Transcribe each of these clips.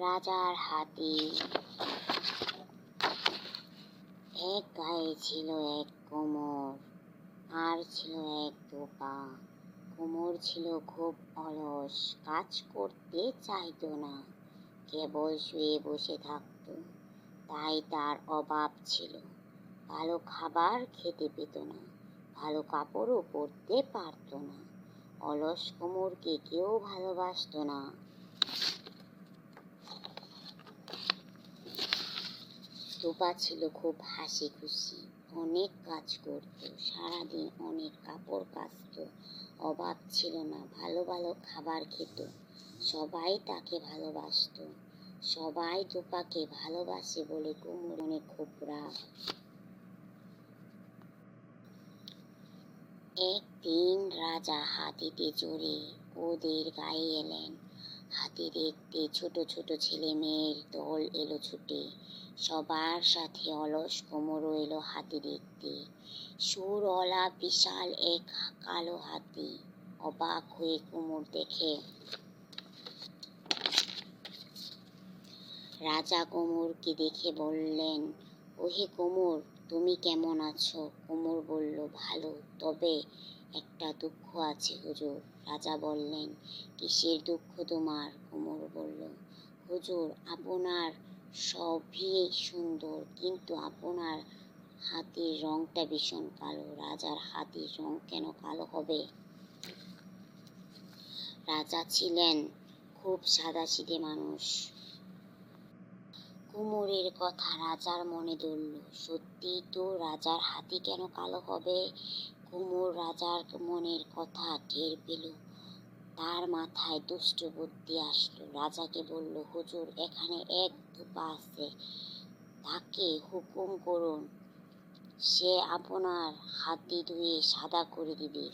রাজার হাতি। এক গায়ে ছিল এক কোমর, আর ছিল এক ধোপা। কোমর ছিল খুব অলস, কাজ করতে চাইতো না, কেবল শুয়ে বসে থাকত। তাই তার অভাব ছিল, ভালো খাবার খেতে পেত না, ভালো কাপড়ও পরতে পারত না। অলস কোমরকে কেউ ভালোবাসত না। ধোপা ছিল খুব হাসি খুশি, অনেক কাজ করত, সারাদিন অনেক কাপড় কাচত, অভাব ছিল না, ভালো ভালো খাবার খেত। সবাই তাকে ভালোবাসত। সবাই ধোপাকে ভালোবাসে বলে কুমুর মনে খুব রাগ। একদিন রাজা হাতিতে চড়ে ওদের গায়ে এলেন। হাতি দেখতে ছোট ছোট ছেলে মেয়ের দল এলো ছুটে। সবার সাথে অলস কোমরও এলো হাতি দেখতে। সুরওয়ালা বিশাল এক কালো হাতি। অবাক হয়ে কুমুর দেখে। রাজা কুমুরকে দেখে বললেন, ওহে কুমুর, তুমি কেমন আছো? কুমুর বলল, ভালো, তবে একটা দুঃখ আছে হুজুর। রাজা বললেন, কিসের দুঃখ তোমার? কুমুর বলল, হুজুর, আপনার সবই সুন্দর, কিন্তু আপনার হাতির রংটা ভীষণ কালো। রাজার হাতির রং কেন কালো হবে? রাজা ছিলেন খুব সাদাসিধে মানুষ। কুমুরের কথা রাজার মনে ধরল। সত্যিই তো, রাজার হাতি কেন কালো হবে? কুমুর রাজার মনের কথা টের পেল। তার মাথায় দুষ্ট বুদ্ধি আসলো। রাজাকে বলল, হুজুর, এখানে এক ধোপা আছে, তাকে হুকুম করুন, সে আপনার হাতি ধুয়ে সাদা করে দিবে।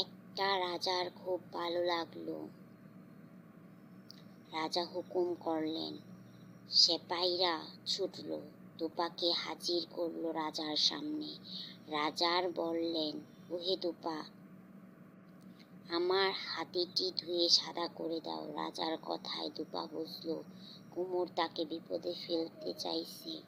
এটা রাজার খুব ভালো লাগলো। রাজা হুকুম করলেন। সেপাইরা ছুটল, ধোপাকে হাজির করলো রাজার সামনে। রাজার বললেন, ওহে ধোপা, আমার হাতিটি ধুয়ে সাদা করে দাও। রাজার কথায় ধোপা বুঝলো কুমুর তাকে বিপদে ফেলতে চাইছে।